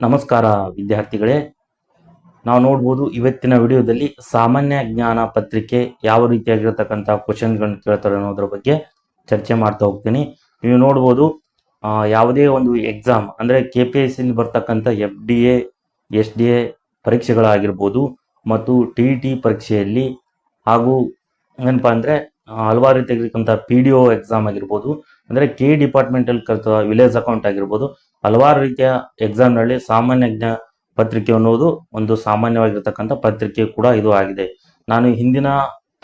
ನಮಸ್ಕಾರ ವಿದ್ಯಾರ್ಥಿಗಳೇ. ನಾವು ನೋಡ್ಬೋದು ಇವತ್ತಿನ ವಿಡಿಯೋದಲ್ಲಿ ಸಾಮಾನ್ಯ ಜ್ಞಾನ ಪತ್ರಿಕೆ ಯಾವ ರೀತಿಯಾಗಿರ್ತಕ್ಕಂಥ ಕ್ವಶನ್ಗಳನ್ನು ಕೇಳ್ತಾರೆ ಅನ್ನೋದ್ರ ಬಗ್ಗೆ ಚರ್ಚೆ ಮಾಡ್ತಾ ಹೋಗ್ತೀನಿ. ನೀವು ನೋಡ್ಬೋದು ಯಾವುದೇ ಒಂದು ಎಕ್ಸಾಮ್ ಅಂದರೆ KPSC ಬರ್ತಕ್ಕಂಥ FDA SDA ಪರೀಕ್ಷೆಗಳಾಗಿರ್ಬೋದು ಮತ್ತು TET ಪರೀಕ್ಷೆಯಲ್ಲಿ ಹಾಗೂ ಏನಪ್ಪ ಅಂದರೆ ಹಲವಾರು ರೀತಿಯಾಗಿರ್ತಕ್ಕಂಥ PDO ಎಕ್ಸಾಮ್ ಆಗಿರ್ಬೋದು, ಅಂದರೆ K ಡಿಪಾರ್ಟ್ಮೆಂಟಲ್ಲಿ ಕಲಿತ ವಿಲೇಜ್ ಅಕೌಂಟ್ ಆಗಿರ್ಬೋದು, ಹಲವಾರು ರೀತಿಯ ಎಕ್ಸಾಮ್ನಲ್ಲಿ ಸಾಮಾನ್ಯ ಜ್ಞಾನ ಪತ್ರಿಕೆ ಅನ್ನೋದು ಒಂದು ಸಾಮಾನ್ಯವಾಗಿರ್ತಕ್ಕಂಥ ಪತ್ರಿಕೆ ಕೂಡ ಇದು ಆಗಿದೆ. ನಾನು ಹಿಂದಿನ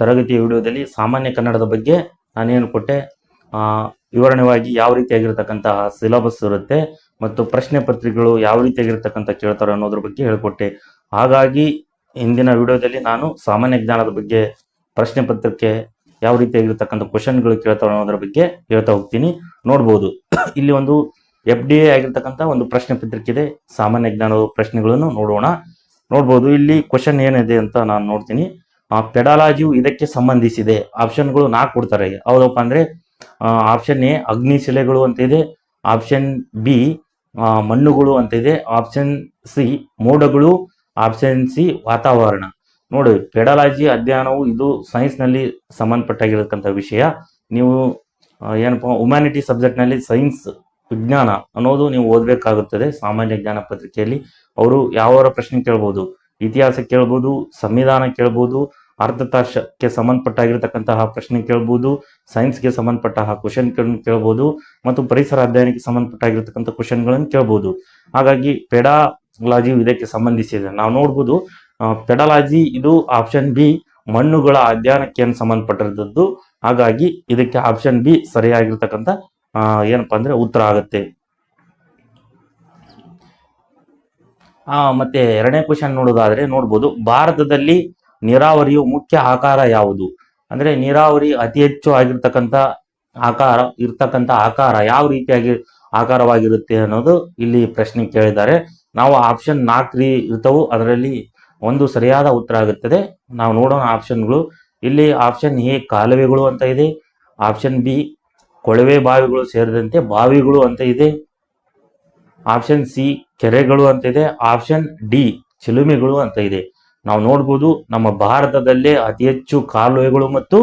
ತರಗತಿಯ ವಿಡಿಯೋದಲ್ಲಿ ಸಾಮಾನ್ಯ ಕನ್ನಡದ ಬಗ್ಗೆ ನಾನೇನು ಕೊಟ್ಟೆ, ವಿವರಣೆಯಾಗಿ ಯಾವ ರೀತಿಯಾಗಿರ್ತಕ್ಕಂತಹ ಸಿಲೆಬಸ್ ಇರುತ್ತೆ ಮತ್ತು ಪ್ರಶ್ನೆ ಪತ್ರಿಕೆಗಳು ಯಾವ ರೀತಿಯಾಗಿರ್ತಕ್ಕಂಥ ಕೇಳ್ತಾರೆ ಅನ್ನೋದ್ರ ಬಗ್ಗೆ ಹೇಳಿಕೊಟ್ಟೆ. ಹಾಗಾಗಿ ಹಿಂದಿನ ವಿಡಿಯೋದಲ್ಲಿ ನಾನು ಸಾಮಾನ್ಯ ಜ್ಞಾನದ ಬಗ್ಗೆ ಪ್ರಶ್ನೆ ಪತ್ರಿಕೆ ಯಾವ ರೀತಿಯಾಗಿರ್ತಕ್ಕಂಥ ಕ್ವಶನ್ಗಳು ಕೇಳ್ತಾರೆ ಅನ್ನೋದ್ರ ಬಗ್ಗೆ ಹೇಳ್ತಾ ಹೋಗ್ತೀನಿ. ನೋಡ್ಬೋದು ಇಲ್ಲಿ ಒಂದು FDA ಆಗಿರ್ತಕ್ಕಂಥ ಒಂದು ಪ್ರಶ್ನೆ ಪತ್ರಿಕೆ ಇದೆ. ಸಾಮಾನ್ಯ ಜ್ಞಾನದ ಪ್ರಶ್ನೆಗಳನ್ನು ನೋಡ್ಬೋದು. ಇಲ್ಲಿ ಕ್ವಶನ್ ಏನಿದೆ ಅಂತ ನಾನು ನೋಡ್ತೀನಿ. ಪೆಡಾಲಜಿಯು ಇದಕ್ಕೆ ಸಂಬಂಧಿಸಿದೆ. ಆಪ್ಷನ್ಗಳು 4 ಕೊಡ್ತಾರೆ. ಹೌದಪ್ಪ ಅಂದ್ರೆ ಆಪ್ಷನ್ ಎ ಅಗ್ನಿಶಿಲೆಗಳು ಅಂತ ಇದೆ, ಆಪ್ಷನ್ ಬಿ ಮಣ್ಣುಗಳು ಅಂತ ಇದೆ, ಆಪ್ಷನ್ ಸಿ ಮೋಡಗಳು, ಆಪ್ಷನ್ ಸಿ ವಾತಾವರಣ. ನೋಡಿ, ಪೆಡಾಲಜಿ ಅಧ್ಯಯನವು ಇದು ಸೈನ್ಸ್ನಲ್ಲಿ ಸಂಬಂಧಪಟ್ಟಾಗಿರತಕ್ಕಂಥ ವಿಷಯ. ನೀವು ಏನಪ್ಪ ಹ್ಯುಮ್ಯಾನಿಟಿ ಸಬ್ಜೆಕ್ಟ್ನಲ್ಲಿ ಸೈನ್ಸ್ ವಿಜ್ಞಾನ ಅನ್ನೋದು ನೀವು ಓದಬೇಕಾಗುತ್ತದೆ. ಸಾಮಾನ್ಯ ಜ್ಞಾನ ಪತ್ರಿಕೆಯಲ್ಲಿ ಅವರು ಯಾವ ಪ್ರಶ್ನೆ ಕೇಳ್ಬೋದು, ಇತಿಹಾಸ ಕೇಳ್ಬೋದು, ಸಂವಿಧಾನ ಕೇಳ್ಬೋದು, ಅರ್ಥಶಾಸ್ತ್ರಕ್ಕೆ ಸಂಬಂಧಪಟ್ಟಾಗಿರ್ತಕ್ಕಂತಹ ಪ್ರಶ್ನೆ ಕೇಳ್ಬೋದು, ಸೈನ್ಸ್ಗೆ ಸಂಬಂಧಪಟ್ಟ ಕ್ವಶನ್ ಕೇಳ್ಬೋದು ಮತ್ತು ಪರಿಸರ ಅಧ್ಯಯನಕ್ಕೆ ಸಂಬಂಧಪಟ್ಟಾಗಿರ್ತಕ್ಕಂಥ ಕ್ವಶನ್ಗಳನ್ನು ಕೇಳ್ಬೋದು. ಹಾಗಾಗಿ ಪೆಡಾಲಜಿ ಇದಕ್ಕೆ ಸಂಬಂಧಿಸಿದೆ. ನಾವು ನೋಡ್ಬೋದು ಪೆಡಾಲಜಿ ಇದು ಆಪ್ಷನ್ ಬಿ ಮಣ್ಣುಗಳ ಅಧ್ಯಯನಕ್ಕೆ ಸಂಬಂಧಪಟ್ಟಿರೋದು. ಹಾಗಾಗಿ ಇದಕ್ಕೆ ಆಪ್ಷನ್ ಬಿ ಸರಿಯಾಗಿರ್ತಕ್ಕಂಥ ಏನಪ್ಪಾ ಅಂದ್ರೆ ಉತ್ತರ ಆಗುತ್ತೆ. ಮತ್ತೆ ಎರಡನೇ ಕ್ವಶನ್ ನೋಡೋದಾದ್ರೆ ನೋಡ್ಬೋದು, ಭಾರತದಲ್ಲಿ ನೀರಾವರಿಯು ಮುಖ್ಯ ಆಕಾರ ಯಾವುದು? ಅಂದ್ರೆ ನೀರಾವರಿ ಅತಿ ಹೆಚ್ಚು ಆಗಿರ್ತಕ್ಕಂಥ ಆಕಾರ ಯಾವ ರೀತಿಯಾಗಿ ಆಕಾರವಾಗಿರುತ್ತೆ ಅನ್ನೋದು ಇಲ್ಲಿ ಪ್ರಶ್ನೆ ಕೇಳಿದ್ದಾರೆ. ನಾವು ಆಪ್ಷನ್ 4 ಇರ್ತವು, ಅದರಲ್ಲಿ ಒಂದು ಸರಿಯಾದ ಉತ್ತರ ಆಗುತ್ತದೆ. ನಾವು ನೋಡೋಣ ಆಪ್ಷನ್ಗಳು. ಇಲ್ಲಿ ಆಪ್ಷನ್ ಎ ಕಾಲುವೆಗಳು ಅಂತ ಇದೆ, ಆಪ್ಷನ್ ಬಿ ಕೊಳವೆ ಬಾವಿಗಳು ಸೇರಿದಂತೆ ಬಾವಿಗಳು ಅಂತ ಇದೆ, ಆಪ್ಷನ್ ಸಿ ಕೆರೆಗಳು ಅಂತ ಇದೆ, ಆಪ್ಷನ್ ಡಿ ಚಿಲುಮೆಗಳು ಅಂತ ಇದೆ. ನಾವು ನೋಡ್ಬೋದು ನಮ್ಮ ಭಾರತದಲ್ಲೇ ಅತಿ ಹೆಚ್ಚು ಕಾಲುವೆಗಳು ಮತ್ತು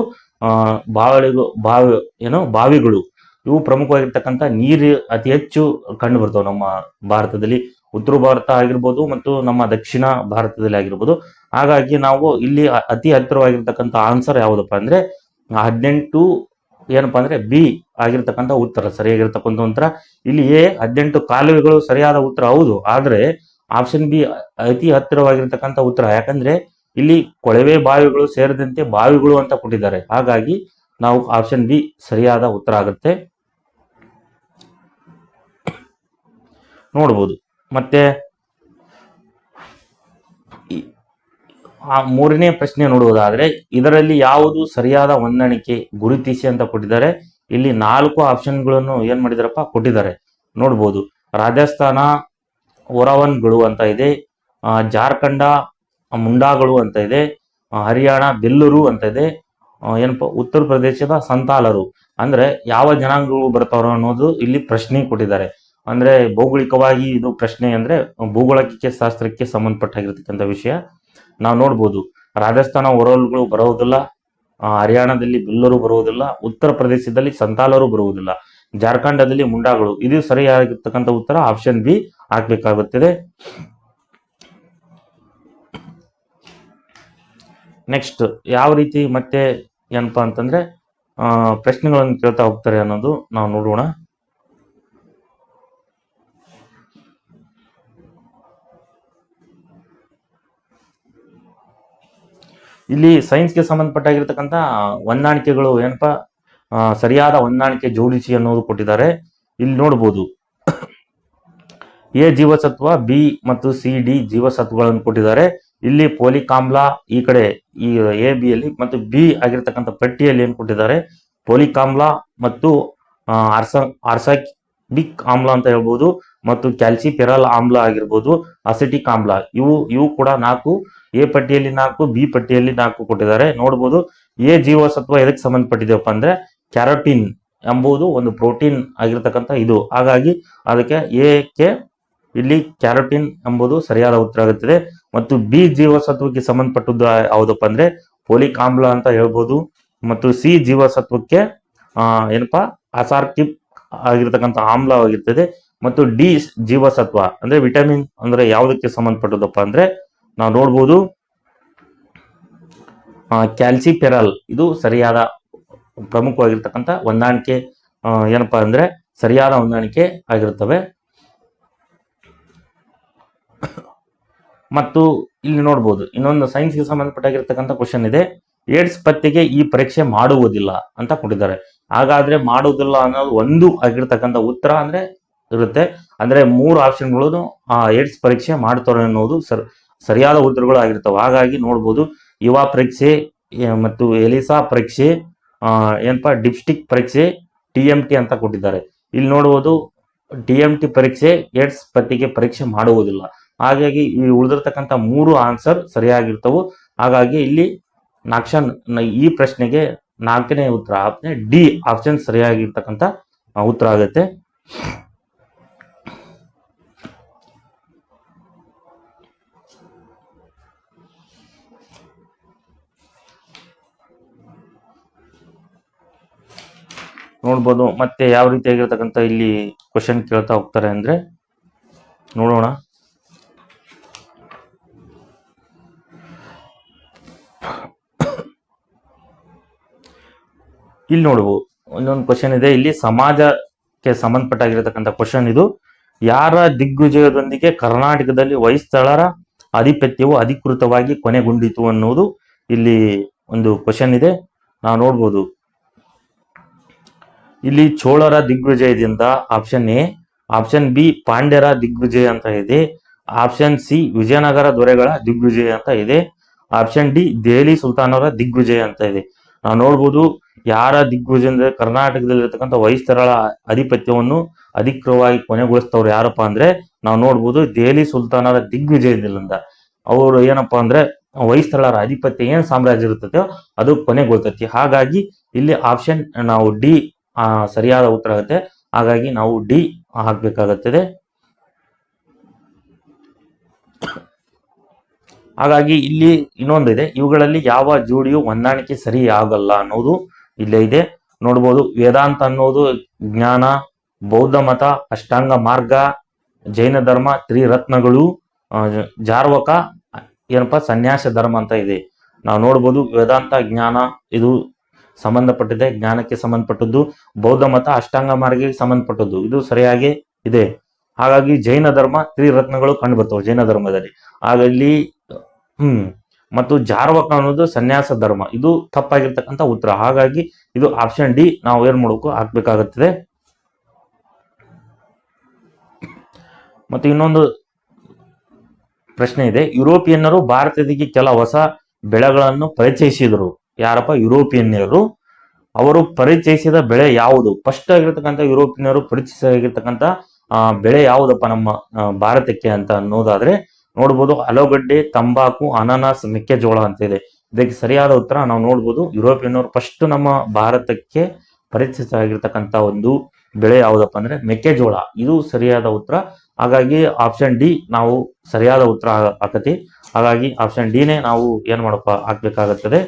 ಬಾವಿಗಳು ಇವು ಪ್ರಮುಖವಾಗಿರ್ತಕ್ಕಂಥ ನೀರು ಅತಿ ಹೆಚ್ಚು ಕಂಡು ಬರ್ತವೆ ನಮ್ಮ ಭಾರತದಲ್ಲಿ. ಉತ್ತರ ಭಾರತ ಆಗಿರ್ಬೋದು ಮತ್ತು ನಮ್ಮ ದಕ್ಷಿಣ ಭಾರತದಲ್ಲಿ ಆಗಿರ್ಬೋದು. ಹಾಗಾಗಿ ನಾವು ಇಲ್ಲಿ ಅತಿ ಹತ್ತಿರವಾಗಿರ್ತಕ್ಕಂಥ ಆನ್ಸರ್ ಯಾವುದಪ್ಪ ಅಂದ್ರೆ 18 ಏನಪ್ಪಾ ಅಂದ್ರೆ ಬಿ ಆಗಿರ್ತಕ್ಕಂಥ ಉತ್ತರ ಸರಿಯಾಗಿರ್ತಕ್ಕಂಥ ಉತ್ತರ. ಇಲ್ಲಿ ಎ 18 ಕಾಲುವೆಗಳು ಸರಿಯಾದ ಉತ್ತರ ಹೌದು, ಆದ್ರೆ ಆಪ್ಷನ್ ಬಿ ಅತಿ ಹತ್ತಿರವಾಗಿರ್ತಕ್ಕಂಥ ಉತ್ತರ. ಯಾಕಂದ್ರೆ ಇಲ್ಲಿ ಕೊಳವೆ ಬಾವಿಗಳು ಸೇರಿದಂತೆ ಬಾವಿಗಳು ಅಂತ ಕೊಟ್ಟಿದ್ದಾರೆ. ಹಾಗಾಗಿ ನಾವು ಆಪ್ಷನ್ ಬಿ ಸರಿಯಾದ ಉತ್ತರ ಆಗುತ್ತೆ. ನೋಡ್ಬೋದು. ಮತ್ತೆ ಮೂರನೇ ಪ್ರಶ್ನೆ ನೋಡುವುದಾದ್ರೆ, ಇದರಲ್ಲಿ ಯಾವುದು ಸರಿಯಾದ ಹೊಂದಾಣಿಕೆ ಗುರುತಿಸಿ ಅಂತ ಕೊಟ್ಟಿದ್ದಾರೆ. ಇಲ್ಲಿ 4 ಆಪ್ಷನ್ಗಳನ್ನು ಏನ್ ಮಾಡಿದಾರಪ್ಪ ಕೊಟ್ಟಿದ್ದಾರೆ. ನೋಡ್ಬೋದು, ರಾಜಸ್ಥಾನ ಒರವನ್ಗಳು ಅಂತ ಇದೆ, ಜಾರ್ಖಂಡ ಮುಂಡಾಗಳು ಅಂತ ಇದೆ, ಹರಿಯಾಣ ಬೆಲ್ಲೂರು ಅಂತ ಇದೆ, ಏನಪ್ಪ ಉತ್ತರ ಪ್ರದೇಶದ ಸಂತಾಲರು. ಅಂದ್ರೆ ಯಾವ ಜನಾಂಗಗಳು ಬರ್ತಾರೋ ಅನ್ನೋದು ಇಲ್ಲಿ ಪ್ರಶ್ನೆ ಕೊಟ್ಟಿದ್ದಾರೆ. ಅಂದ್ರೆ ಭೌಗೋಳಿಕವಾಗಿ ಇದು ಪ್ರಶ್ನೆ ಅಂದ್ರೆ ಭೂಗೋಳಕ್ಕೆ ಶಾಸ್ತ್ರಕ್ಕೆ ಸಂಬಂಧಪಟ್ಟಾಗಿರ್ತಕ್ಕಂಥ ವಿಷಯ. ನಾವು ನೋಡ್ಬೋದು ರಾಜಸ್ಥಾನ ಒರವಲ್ಗಳು ಬರುವುದಿಲ್ಲ, ಹರಿಯಾಣದಲ್ಲಿ ಬಿಲ್ಲರು ಬರುವುದಿಲ್ಲ, ಉತ್ತರ ಪ್ರದೇಶದಲ್ಲಿ ಸಂತಾಲರು ಬರುವುದಿಲ್ಲ, ಜಾರ್ಖಂಡದಲ್ಲಿ ಮುಂಡಾಗಳು. ಇದು ಸರಿಯಾಗಿರ್ತಕ್ಕಂಥ ಉತ್ತರ ಆಪ್ಷನ್ ಬಿ ಹಾಕ್ಬೇಕಾಗುತ್ತದೆ. ನೆಕ್ಸ್ಟ್ ಯಾವ ರೀತಿ ಮತ್ತೆ ಏನಪ್ಪಾ ಅಂತಂದ್ರೆ ಪ್ರಶ್ನೆಗಳನ್ನು ಕೇಳ್ತಾ ಹೋಗ್ತಾರೆ ಅನ್ನೋದು ನಾವು ನೋಡೋಣ. ಇಲ್ಲಿ ಸೈನ್ಸ್ಗೆ ಸಂಬಂಧಪಟ್ಟಾಗಿರ್ತಕ್ಕಂಥ ಹೊಂದಾಣಿಕೆಗಳು ಏನಪ್ಪಾ ಸರಿಯಾದ ಹೊಂದಾಣಿಕೆ ಜೋಡಿಸಿ ಅನ್ನೋದು ಕೊಟ್ಟಿದ್ದಾರೆ. ಇಲ್ಲಿ ನೋಡ್ಬೋದು ಎ ಜೀವಸತ್ವ, ಬಿ ಮತ್ತು ಸಿ ಡಿ ಜೀವಸತ್ವಗಳನ್ನು ಕೊಟ್ಟಿದ್ದಾರೆ. ಇಲ್ಲಿ ಫೋಲಿಕ್ ಆಮ್ಲ ಈ ಕಡೆ ಈ ಎ ಬಿ ಯಲ್ಲಿ ಮತ್ತು ಬಿ ಆಗಿರ್ತಕ್ಕಂಥ ಪಟ್ಟಿಯಲ್ಲಿ ಏನ್ ಕೊಟ್ಟಿದ್ದಾರೆ, ಫೋಲಿಕ್ ಆಮ್ಲ ಮತ್ತು ಆರ್ಸಾಬಿಕ್ ಆಮ್ಲ ಅಂತ ಹೇಳ್ಬೋದು ಮತ್ತು ಕ್ಯಾಲ್ಸಿಫೆರಾಲ್ ಆಮ್ಲ ಆಗಿರ್ಬೋದು, ಅಸಿಟಿಕ್ ಆಮ್ಲ ಇವು ಕೂಡ 4 ಎ ಪಟ್ಟಿಯಲ್ಲಿ 4, ಬಿ ಪಟ್ಟಿಯಲ್ಲಿ 4 ಕೊಟ್ಟಿದ್ದಾರೆ. ನೋಡ್ಬೋದು ಎ ಜೀವಸತ್ವ ಎದಕ್ಕೆ ಸಂಬಂಧಪಟ್ಟಿದೆಯಪ್ಪ ಅಂದ್ರೆ ಕ್ಯಾರೋಟಿನ್ ಎಂಬುದು ಒಂದು ಪ್ರೋಟೀನ್ ಆಗಿರ್ತಕ್ಕಂಥ ಇದು. ಹಾಗಾಗಿ ಅದಕ್ಕೆ ಎ ಕೆ ಇಲ್ಲಿ ಕ್ಯಾರೋಟಿನ್ ಎಂಬುದು ಸರಿಯಾದ ಉತ್ತರ ಆಗುತ್ತದೆ. ಮತ್ತು ಬಿ ಜೀವಸತ್ವಕ್ಕೆ ಸಂಬಂಧಪಟ್ಟದ್ದು ಯಾವುದಪ್ಪ ಅಂದ್ರೆ ಫೋಲಿಕ್ ಆಮ್ಲ ಅಂತ ಹೇಳ್ಬೋದು. ಮತ್ತು ಸಿ ಜೀವಸತ್ವಕ್ಕೆ ಏನಪ್ಪಾ ಅಸಾರ್ಕಿಕ್ ಆಗಿರ್ತಕ್ಕಂಥ ಆಮ್ಲವಾಗಿರ್ತದೆ. ಮತ್ತು ಡಿ ಜೀವಸತ್ವ ಅಂದ್ರೆ ವಿಟಮಿನ್ ಅಂದ್ರೆ ಯಾವುದಕ್ಕೆ ಸಂಬಂಧಪಟ್ಟದಪ್ಪ ಅಂದ್ರೆ ನಾವು ನೋಡ್ಬೋದು ಕ್ಯಾಲ್ಸಿಫೆರಲ್. ಇದು ಸರಿಯಾದ ಪ್ರಮುಖವಾಗಿರ್ತಕ್ಕಂಥ ಹೊಂದಾಣಿಕೆ ಏನಪ್ಪಾ ಅಂದ್ರೆ ಸರಿಯಾದ ಹೊಂದಾಣಿಕೆ ಆಗಿರುತ್ತವೆ. ಮತ್ತು ಇಲ್ಲಿ ನೋಡ್ಬೋದು ಇನ್ನೊಂದು ಸೈನ್ಸ್ಗೆ ಸಂಬಂಧಪಟ್ಟಾಗಿರ್ತಕ್ಕಂಥ ಕ್ವಶನ್ ಇದೆ. ಏಡ್ಸ್ ಪತ್ತೆಗೆ ಈ ಪರೀಕ್ಷೆ ಮಾಡುವುದಿಲ್ಲ ಅಂತ ಕೊಟ್ಟಿದ್ದಾರೆ. ಹಾಗಾದ್ರೆ ಮಾಡುವುದಿಲ್ಲ ಅನ್ನೋದು ಒಂದು ಆಗಿರ್ತಕ್ಕಂಥ ಉತ್ತರ ಅಂದ್ರೆ ಇರುತ್ತೆ. ಅಂದ್ರೆ 3 ಆಪ್ಷನ್ಗಳು ಏಡ್ಸ್ ಪರೀಕ್ಷೆ ಮಾಡ್ತಾರೆ ಅನ್ನೋದು ಸರಿಯಾದ ಉತ್ತರಗಳು ಆಗಿರ್ತವೆ. ಹಾಗಾಗಿ ನೋಡ್ಬೋದು ಯುವ ಪರೀಕ್ಷೆ ಮತ್ತು ಎಲಿಸಾ ಪರೀಕ್ಷೆ ಏನಪ್ಪಾ ಡಿಪ್ಸ್ಟಿಕ್ ಪರೀಕ್ಷೆ TMT ಅಂತ ಕೊಟ್ಟಿದ್ದಾರೆ. ಇಲ್ಲಿ ನೋಡುವುದು TMT ಪರೀಕ್ಷೆ ಏಡ್ಸ್ ಪತ್ತೆಗೆ ಪರೀಕ್ಷೆ ಮಾಡುವುದಿಲ್ಲ. ಹಾಗಾಗಿ ಈ ಉಳಿದಿರ್ತಕ್ಕಂಥ 3 ಆನ್ಸರ್ ಸರಿಯಾಗಿರ್ತವು. ಹಾಗಾಗಿ ಇಲ್ಲಿ ಈ ಪ್ರಶ್ನೆಗೆ 4ನೇ ಉತ್ತರ ಆಪ್ಷನ್ ಡಿ ಆಪ್ಷನ್ ಸರಿಯಾಗಿರ್ತಕ್ಕಂಥ ಉತ್ತರ ಆಗುತ್ತೆ. ನೋಡ್ಬೋದು ಮತ್ತೆ ಯಾವ ರೀತಿಯಾಗಿರ್ತಕ್ಕಂಥ ಇಲ್ಲಿ ಕ್ವಶನ್ ಕೇಳ್ತಾ ಹೋಗ್ತಾರೆ ಅಂದ್ರೆ ನೋಡೋಣ. ಇಲ್ಲಿ ನೋಡ್ಬೋದು ಇನ್ನೊಂದು ಕ್ವಶನ್ ಇದೆ. ಇಲ್ಲಿ ಸಮಾಜಕ್ಕೆ ಸಂಬಂಧಪಟ್ಟಾಗಿರ್ತಕ್ಕಂಥ ಕ್ವಶನ್ ಇದು. ಯಾರ ದಿಗ್ವಿಜಯದೊಂದಿಗೆ ಕರ್ನಾಟಕದಲ್ಲಿ ಹೊಯ್ಸಳರ ಆಧಿಪತ್ಯವು ಅಧಿಕೃತವಾಗಿ ಕೊನೆಗೊಂಡಿತು ಅನ್ನೋದು ಇಲ್ಲಿ ಒಂದು ಕ್ವಶನ್ ಇದೆ. ನಾವು ನೋಡ್ಬೋದು ಇಲ್ಲಿ ಚೋಳರ ದಿಗ್ವಿಜಯದಿಂದ ಆಪ್ಷನ್ ಎ, ಆಪ್ಷನ್ ಬಿ ಪಾಂಡ್ಯರ ದಿಗ್ವಿಜಯ ಅಂತ ಇದೆ, ಆಪ್ಷನ್ ಸಿ ವಿಜಯನಗರ ದೊರೆಗಳ ದಿಗ್ವಿಜಯ ಅಂತ ಇದೆ, ಆಪ್ಷನ್ ಡಿ ದೆಹಲಿ ಸುಲ್ತಾನರ ದಿಗ್ವಿಜಯ ಅಂತ ಇದೆ. ನಾವು ನೋಡ್ಬೋದು ಯಾರ ದಿಗ್ವಿಜಯ ಕರ್ನಾಟಕದಲ್ಲಿರ್ತಕ್ಕಂಥ ಹೊಯ್ಸಳರ ಆಧಿಪತ್ಯವನ್ನು ಅಧಿಕೃತವಾಗಿ ಕೊನೆಗೊಳಿಸ್ತವ್ರು ಯಾರಪ್ಪ ಅಂದ್ರೆ ನಾವು ನೋಡ್ಬೋದು ದೆಹಲಿ ಸುಲ್ತಾನರ ದಿಗ್ವಿಜಯದಿಂದ. ಅವರು ಏನಪ್ಪಾ ಅಂದ್ರೆ ಹೊಯ್ಸಳರ ಆಧಿಪತ್ಯ ಏನ್ ಸಾಮ್ರಾಜ್ಯ ಇರ್ತದೋ ಅದು ಕೊನೆಗೊಳ್ತೈತಿ. ಹಾಗಾಗಿ ಇಲ್ಲಿ ಆಪ್ಷನ್ ನಾವು ಡಿ ಸರಿಯಾದ ಉತ್ತರ ಆಗುತ್ತೆ. ಹಾಗಾಗಿ ನಾವು ಡಿ ಹಾಕ್ಬೇಕಾಗುತ್ತದೆ. ಹಾಗಾಗಿ ಇಲ್ಲಿ ಇನ್ನೊಂದಿದೆ, ಇವುಗಳಲ್ಲಿ ಯಾವ ಜೋಡಿಯು ಹೊಂದಾಣಿಕೆ ಸರಿ ಆಗಲ್ಲ ಅನ್ನೋದು ಇಲ್ಲೇ ಇದೆ. ನೋಡ್ಬೋದು ವೇದಾಂತ ಅನ್ನೋದು ಜ್ಞಾನ, ಬೌದ್ಧ ಮತ ಅಷ್ಟಾಂಗ ಮಾರ್ಗ, ಜೈನ ಧರ್ಮ ತ್ರಿರತ್ನಗಳು, ಜಾರ್ವಕ ಏನಪ್ಪಾ ಸನ್ಯಾಸ ಧರ್ಮ ಅಂತ ಇದೆ. ನಾವು ನೋಡ್ಬೋದು ವೇದಾಂತ ಜ್ಞಾನ ಇದು ಸಂಬಂಧಪಟ್ಟಿದೆ, ಜ್ಞಾನಕ್ಕೆ ಸಂಬಂಧಪಟ್ಟದ್ದು. ಬೌದ್ಧ ಮತ ಅಷ್ಟಾಂಗ ಮಾರ್ಗಕ್ಕೆ ಸಂಬಂಧಪಟ್ಟದ್ದು, ಇದು ಸರಿಯಾಗಿ ಇದೆ. ಹಾಗಾಗಿ ಜೈನ ಧರ್ಮ ತ್ರಿರತ್ನಗಳು ಕಂಡು ಬರ್ತವೆ ಜೈನ ಧರ್ಮದಲ್ಲಿ. ಹಾಗಾಗಿ ಮತ್ತು ಜಾರ್ವಕ ಅನ್ನೋದು ಸನ್ಯಾಸ ಧರ್ಮ, ಇದು ತಪ್ಪಾಗಿರ್ತಕ್ಕಂಥ ಉತ್ತರ. ಹಾಗಾಗಿ ಇದು ಆಪ್ಷನ್ ಡಿ ನಾವು ಏನ್ ಮಾಡಬೇಕು ಹಾಕ್ಬೇಕಾಗುತ್ತದೆ. ಮತ್ತು ಇನ್ನೊಂದು ಪ್ರಶ್ನೆ ಇದೆ. ಯುರೋಪಿಯನ್ನರು ಭಾರತಕ್ಕೆ ಕೆಲ ಹೊಸ ಬೆಳೆಗಳನ್ನು ಪರಿಚಯಿಸಿದರು. ಯಾರಪ್ಪ? ಯುರೋಪಿಯನ್ನರು. ಅವರು ಪರಿಚಯಿಸಿದ ಬೆಳೆ ಯಾವುದು? ಫಸ್ಟ್ ಆಗಿರ್ತಕ್ಕಂಥ ಯುರೋಪಿಯನ್ನರು ಪರಿಚಯಿಸಿರ್ತಕ್ಕಂಥ ಬೆಳೆ ಯಾವುದಪ್ಪ ನಮ್ಮ ಭಾರತಕ್ಕೆ ಅಂತ ಅನ್ನೋದಾದ್ರೆ ನೋಡ್ಬೋದು ಆಲೂಗಡ್ಡೆ, ತಂಬಾಕು, ಅನಾನಸ್, ಮೆಕ್ಕೆಜೋಳ ಅಂತ ಇದೆ. ಇದಕ್ಕೆ ಸರಿಯಾದ ಉತ್ತರ ನಾವು ನೋಡ್ಬೋದು ಯುರೋಪಿಯನ್ನರು ಫಸ್ಟ್ ನಮ್ಮ ಭಾರತಕ್ಕೆ ಪರಿಚಯಿಸಿರ್ತಕ್ಕಂಥ ಒಂದು ಬೆಳೆ ಯಾವುದಪ್ಪ ಅಂದ್ರೆ ಮೆಕ್ಕೆಜೋಳ, ಇದು ಸರಿಯಾದ ಉತ್ತರ. ಹಾಗಾಗಿ ಆಪ್ಷನ್ ಡಿ ನಾವು ಸರಿಯಾದ ಉತ್ತರ ಆಕತಿ. ಹಾಗಾಗಿ ಆಪ್ಷನ್ ಡಿನೇ ನಾವು ಏನ್ ಮಾಡಪ್ಪ ಹಾಕ್ಬೇಕಾಗುತ್ತದೆ.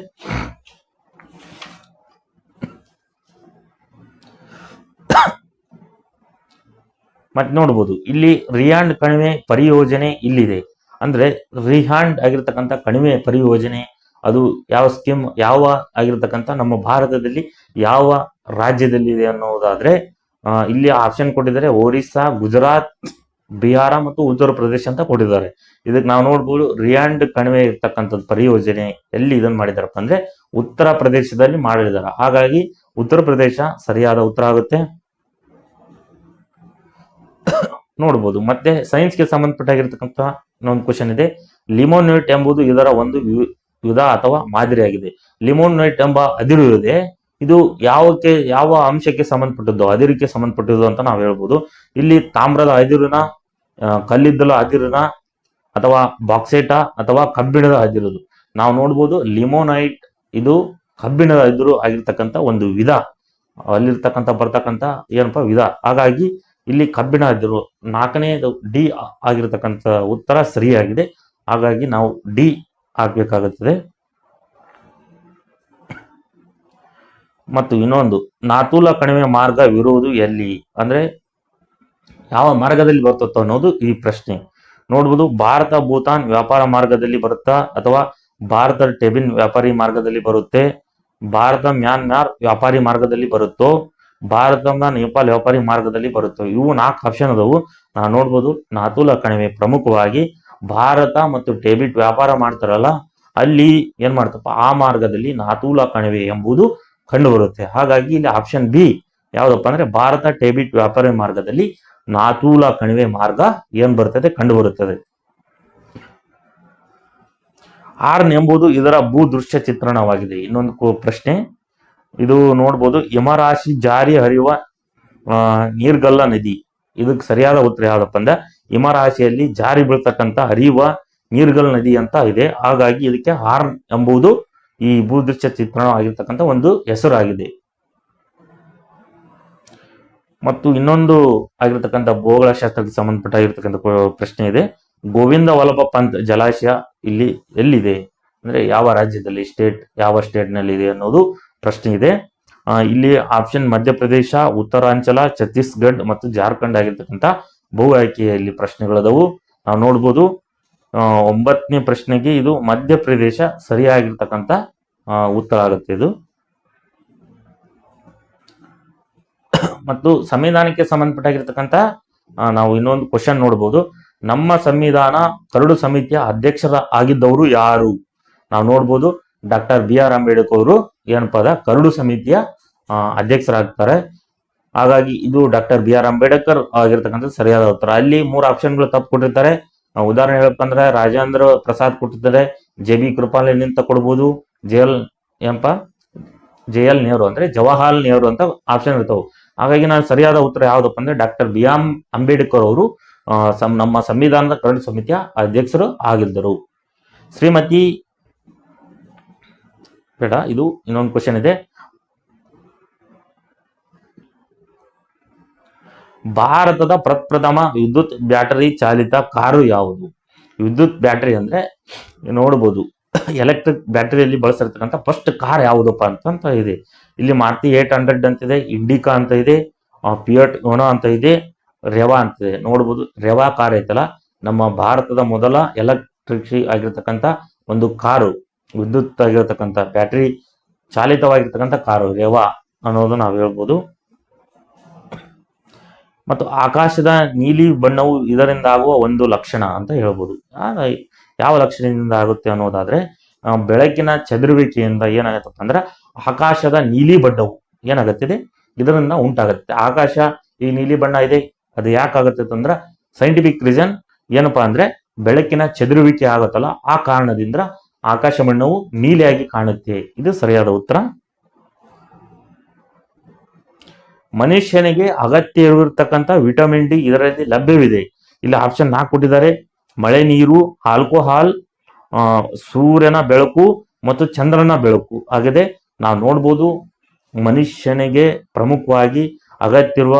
ಮತ್ತೆ ನೋಡ್ಬೋದು ಇಲ್ಲಿ ರಿಯಾಂಡ್ ಕಣಿವೆ ಪರಿಯೋಜನೆ ಇಲ್ಲಿದೆ. ಅಂದ್ರೆ ರಿಹಾಂಡ್ ಆಗಿರ್ತಕ್ಕಂಥ ಕಣಿವೆ ಪರಿಯೋಜನೆ ಅದು ಯಾವ ಸ್ಕೀಮ್, ಯಾವ ಆಗಿರ್ತಕ್ಕಂಥ ನಮ್ಮ ಭಾರತದಲ್ಲಿ ಯಾವ ರಾಜ್ಯದಲ್ಲಿ ಇದೆ ಅನ್ನೋದಾದ್ರೆ ಇಲ್ಲಿ ಆಪ್ಷನ್ ಕೊಟ್ಟಿದ್ದಾರೆ ಒರಿಸ್ಸಾ, ಗುಜರಾತ್, ಬಿಹಾರ ಮತ್ತು ಉತ್ತರ ಪ್ರದೇಶ ಅಂತ ಕೊಟ್ಟಿದ್ದಾರೆ. ಇದಕ್ಕೆ ನಾವು ನೋಡ್ಬೋದು ರಿಯಾಂಡ್ ಕಣಿವೆ ಇರ್ತಕ್ಕಂಥದ್ದು ಪರಿಯೋಜನೆ ಎಲ್ಲಿ ಇದನ್ನ ಮಾಡಿದಾರಪ್ಪ ಅಂದ್ರೆ ಉತ್ತರ ಪ್ರದೇಶದಲ್ಲಿ ಮಾಡಿದ್ದಾರೆ. ಹಾಗಾಗಿ ಉತ್ತರ ಪ್ರದೇಶ ಸರಿಯಾದ ಉತ್ತರ ಆಗುತ್ತೆ. ನೋಡ್ಬೋದು ಮತ್ತೆ ಸೈನ್ಸ್ಗೆ ಸಂಬಂಧಪಟ್ಟಾಗಿರ್ತಕ್ಕಂಥ ಇನ್ನೊಂದು ಕ್ವಶನ್ ಇದೆ. ಲಿಮೋನೇಟ್ ಎಂಬುದು ಇದರ ಒಂದು ವಿಧ ಅಥವಾ ಮಾದರಿಯಾಗಿದೆ. ಲಿಮೋನೇಟ್ ಎಂಬ ಅದಿರು ಇದೆ, ಇದು ಯಾವ ಅಂಶಕ್ಕೆ ಸಂಬಂಧಪಟ್ಟದ್ದು? ಅದಿರಿಗೆ ಸಂಬಂಧಪಟ್ಟದ್ದು ಅಂತ ನಾವು ಹೇಳ್ಬೋದು. ಇಲ್ಲಿ ತಾಮ್ರದ ಅದಿರಿನ, ಕಲ್ಲಿದ್ದಲ ಅದಿರಿನ, ಅಥವಾ ಬಾಕ್ಸೈಟ ಅಥವಾ ಕಬ್ಬಿಣದ ಅದಿರುದು. ನಾವು ನೋಡ್ಬೋದು ಲಿಮೋನೈಟ್ ಇದು ಕಬ್ಬಿಣದ ಅದಿರು ಆಗಿರ್ತಕ್ಕಂಥ ಒಂದು ವಿಧ, ಅಲ್ಲಿರ್ತಕ್ಕಂಥ ಬರ್ತಕ್ಕಂಥ ಏನಪ್ಪಾ ವಿಧ. ಹಾಗಾಗಿ ಇಲ್ಲಿ ಕಬ್ಬಿಣ ಇದ್ದರು. ನಾಲ್ಕನೇದು ಡಿ ಆಗಿರತಕ್ಕಂಥ ಉತ್ತರ ಸರಿಯಾಗಿದೆ. ಹಾಗಾಗಿ ನಾವು ಡಿ ಹಾಕಬೇಕಾಗುತ್ತದೆ. ಮತ್ತು ಇನ್ನೊಂದು, ನಾಥೂಲ ಕಣಿವೆ ಮಾರ್ಗವಿರುವುದು ಎಲ್ಲಿ ಅಂದ್ರೆ ಯಾವ ಮಾರ್ಗದಲ್ಲಿ ಬರುತ್ತೋ ಅನ್ನೋದು ಈ ಪ್ರಶ್ನೆ. ನೋಡ್ಬೋದು, ಭಾರತ ಭೂತಾನ್ ವ್ಯಾಪಾರ ಮಾರ್ಗದಲ್ಲಿ ಬರುತ್ತಾ, ಅಥವಾ ಭಾರತ ಟೆಬಿನ್ ವ್ಯಾಪಾರಿ ಮಾರ್ಗದಲ್ಲಿ ಬರುತ್ತೆ, ಭಾರತ ಮ್ಯಾನ್ಮಾರ್ ವ್ಯಾಪಾರಿ ಮಾರ್ಗದಲ್ಲಿ ಬರುತ್ತೋ, ಭಾರತ ನೇಪಾಳ ವ್ಯಾಪಾರಿ ಮಾರ್ಗದಲ್ಲಿ ಬರುತ್ತೋ. ಇವು 4 ಆಪ್ಷನ್ ಅದಾವು. ನಾವು ನೋಡ್ಬೋದು, ನಾಥೂಲ ಕಣಿವೆ ಪ್ರಮುಖವಾಗಿ ಭಾರತ ಮತ್ತು ಟಿಬೆಟ್ ವ್ಯಾಪಾರ ಮಾಡ್ತಾರಲ್ಲ, ಅಲ್ಲಿ ಏನ್ ಮಾಡ್ತಪ್ಪ, ಆ ಮಾರ್ಗದಲ್ಲಿ ನಾಥೂಲ ಕಣಿವೆ ಎಂಬುದು ಕಂಡು ಬರುತ್ತೆ. ಹಾಗಾಗಿ ಇಲ್ಲಿ ಆಪ್ಷನ್ ಬಿ ಯಾವ್ದಪ್ಪ ಅಂದ್ರೆ ಭಾರತ ಟಿಬೆಟ್ ವ್ಯಾಪಾರ ಮಾರ್ಗದಲ್ಲಿ ನಾಥೂಲ ಕಣಿವೆ ಮಾರ್ಗ ಏನ್ ಬರ್ತದೆ, ಕಂಡು ಬರುತ್ತದೆ. ಆರ್ನ್ ಎಂಬುದು ಇದರ ಭೂದೃಶ್ಯ ಚಿತ್ರಣವಾಗಿದೆ. ಇನ್ನೊಂದು ಪ್ರಶ್ನೆ, ಇದು ನೋಡ್ಬೋದು, ಹಿಮರಾಶಿ ಜಾರಿ ಹರಿಯುವ ನೀರ್ಗಲ್ಲ ನದಿ. ಇದಕ್ಕೆ ಸರಿಯಾದ ಉತ್ತರ ಯಾವ್ದಪ್ಪ ಅಂದ್ರೆ ಹಿಮರಾಶಿಯಲ್ಲಿ ಜಾರಿ ಬೀಳ್ತಕ್ಕಂಥ ಹರಿಯುವ ನೀರ್ಗಲ್ ನದಿ ಅಂತ ಇದೆ. ಹಾಗಾಗಿ ಇದಕ್ಕೆ ಆರ್ನ್ ಎಂಬುದು ಈ ಭೂದೃಶ್ಯ ಚಿತ್ರಣ ಆಗಿರ್ತಕ್ಕಂಥ ಒಂದು ಹೆಸರಾಗಿದೆ. ಮತ್ತು ಇನ್ನೊಂದು ಆಗಿರ್ತಕ್ಕಂಥ ಭೂಗೋಳಶಾಸ್ತ್ರಕ್ಕೆ ಸಂಬಂಧಪಟ್ಟಾಗಿರ್ತಕ್ಕಂಥ ಪ್ರಶ್ನೆ ಇದೆ. ಗೋವಿಂದ ವಲ್ಲಭ ಪಂತ್ ಜಲಾಶಯ ಇಲ್ಲಿ ಎಲ್ಲಿದೆ ಅಂದ್ರೆ ಯಾವ ರಾಜ್ಯದಲ್ಲಿ, ಯಾವ ಸ್ಟೇಟ್ ನಲ್ಲಿ ಇದೆ ಅನ್ನೋದು ಪ್ರಶ್ನೆ ಇದೆ. ಇಲ್ಲಿ ಆಪ್ಷನ್ ಮಧ್ಯಪ್ರದೇಶ, ಉತ್ತರಾಂಚಲ, ಛತ್ತೀಸ್ಗಢ ಮತ್ತು ಜಾರ್ಖಂಡ್ ಆಗಿರ್ತಕ್ಕಂಥ ಬಹು ಆಯ್ಕೆಯಲ್ಲಿ ಪ್ರಶ್ನೆಗಳದವು. ನಾವು ನೋಡ್ಬೋದು, 9ನೇ ಪ್ರಶ್ನೆಗೆ ಇದು ಮಧ್ಯಪ್ರದೇಶ ಸರಿಯಾಗಿರ್ತಕ್ಕಂಥ ಉತ್ತರ ಆಗುತ್ತೆ ಇದು. ಮತ್ತು ಸಂವಿಧಾನಕ್ಕೆ ಸಂಬಂಧಪಟ್ಟಾಗಿರ್ತಕ್ಕಂಥ ನಾವು ಇನ್ನೊಂದು ಕ್ವಶನ್ ನೋಡ್ಬೋದು. ನಮ್ಮ ಸಂವಿಧಾನ ಕರಡು ಸಮಿತಿಯ ಅಧ್ಯಕ್ಷರ ಆಗಿದ್ದವರು ಯಾರು? ನಾವು ನೋಡ್ಬೋದು, ಡಾಕ್ಟರ್ BR ಅಂಬೇಡ್ಕರ್ ಅವರು ಏನಪ್ಪ ಕರಡು ಸಮಿತಿಯ ಅಧ್ಯಕ್ಷರಾಗ್ತಾರೆ. ಹಾಗಾಗಿ ಇದು ಡಾಕ್ಟರ್ BR ಅಂಬೇಡ್ಕರ್ ಆಗಿರ್ತಕ್ಕಂಥ ಸರಿಯಾದ ಉತ್ತರ. ಅಲ್ಲಿ 3 ಆಪ್ಷನ್ಗಳು ತಪ್ಪು ಕೊಟ್ಟಿರ್ತಾರೆ. ಉದಾಹರಣೆ ಹೇಳಬೇಕಂದ್ರೆ ರಾಜೇಂದ್ರ ಪ್ರಸಾದ್ ಕೊಟ್ಟಿದ್ದಾರೆ, JB ಕೃಪಾಲನ್ ಅಂತ ಕೊಡ್ಬೋದು, JL ನೆಹರು ಅಂದ್ರೆ ಜವಾಹರ್ಲಾಲ್ ನೆಹರು ಅಂತ ಆಪ್ಷನ್ ಇರ್ತಾವೆ. ಹಾಗಾಗಿ ನಾನು ಸರಿಯಾದ ಉತ್ತರ ಯಾವ್ದಪ್ಪ ಅಂದ್ರೆ ಡಾಕ್ಟರ್ BR ಅಂಬೇಡ್ಕರ್ ಅವರು ನಮ್ಮ ಸಂವಿಧಾನದ ಕರಡು ಸಮಿತಿಯ ಅಧ್ಯಕ್ಷರು ಆಗಿದ್ದರು. ಶ್ರೀಮತಿ ಬೇಡ, ಇದು ಇನ್ನೊಂದು ಕ್ವಶನ್ ಇದೆ. ಭಾರತದ ಪ್ರಪ್ರಥಮ ವಿದ್ಯುತ್ ಬ್ಯಾಟರಿ ಚಾಲಿತ ಕಾರು ಯಾವುದು? ವಿದ್ಯುತ್ ಬ್ಯಾಟರಿ ಅಂದ್ರೆ ನೋಡ್ಬೋದು, ಎಲೆಕ್ಟ್ರಿಕ್ ಬ್ಯಾಟರಿಯಲ್ಲಿ ಬಳಸಿರ್ತಕ್ಕಂಥ ಫಸ್ಟ್ ಕಾರ್ ಯಾವುದಪ್ಪ ಅಂತ ಇದೆ. ಇಲ್ಲಿ ಮಾರುತಿ 800 ಅಂತ ಇದೆ, ಇಂಡಿಕಾ ಅಂತ ಇದೆ, ಫಿಯಟ್ ಯುನೋ ಅಂತ ಇದೆ, ರೆವಾ ಅಂತ ಇದೆ. ನೋಡ್ಬೋದು, ರೆವಾ ಕಾರ್ ಐತಲ್ಲ, ನಮ್ಮ ಭಾರತದ ಮೊದಲ ಎಲೆಕ್ಟ್ರಿಕ್ ಆಗಿರ್ತಕ್ಕಂಥ ಒಂದು ಕಾರು, ವಿದ್ಯುತ್ ಆಗಿರ್ತಕ್ಕಂಥ ಬ್ಯಾಟರಿ ಚಾಲಿತವಾಗಿರ್ತಕ್ಕಂಥ ಕಾರು ರೆವಾ ಅನ್ನೋದು ನಾವು ಹೇಳ್ಬೋದು. ಮತ್ತು ಆಕಾಶದ ನೀಲಿ ಬಣ್ಣವು ಇದರಿಂದ ಆಗುವ ಒಂದು ಲಕ್ಷಣ ಅಂತ ಹೇಳ್ಬೋದು. ಯಾವ ಲಕ್ಷಣದಿಂದ ಆಗುತ್ತೆ ಅನ್ನೋದಾದ್ರೆ ಬೆಳಕಿನ ಚದುರುವಿಕೆಯಿಂದ ಏನಾಗತ್ತಪ್ಪ ಅಂದ್ರೆ ಆಕಾಶದ ನೀಲಿ ಬಣ್ಣವು ಏನಾಗುತ್ತಿದೆ ಇದರಿಂದ ಉಂಟಾಗುತ್ತೆ. ಆಕಾಶ ಈ ನೀಲಿ ಬಣ್ಣ ಇದೆ, ಅದು ಯಾಕಾಗುತ್ತೆ ಅಂದ್ರೆ ಸೈಂಟಿಫಿಕ್ ರೀಸನ್ ಏನಪ್ಪಾ ಅಂದ್ರೆ ಬೆಳಕಿನ ಚದುರುವಿಕೆ ಆಗುತ್ತಲ್ಲ, ಆ ಕಾರಣದಿಂದ ಆಕಾಶ ಬಣ್ಣವು ನೀಲಿಯಾಗಿ ಕಾಣುತ್ತೆ. ಇದು ಸರಿಯಾದ ಉತ್ತರ. ಮನುಷ್ಯನಿಗೆ ಅಗತ್ಯವಿರತಕ್ಕಂಥ ವಿಟಮಿನ್ ಡಿ ಇದರಲ್ಲಿ ಲಭ್ಯವಿದೆ. ಇಲ್ಲಿ ಆಪ್ಷನ್ 4 ಕೊಟ್ಟಿದ್ದಾರೆ. ಮಳೆ ನೀರು, ಆಲ್ಕೋಹಾಲ್, ಸೂರ್ಯನ ಬೆಳಕು ಮತ್ತು ಚಂದ್ರನ ಬೆಳಕು ಆಗಿದೆ. ನಾವು ನೋಡ್ಬೋದು, ಮನುಷ್ಯನಿಗೆ ಪ್ರಮುಖವಾಗಿ ಅಗತ್ಯವಿರುವ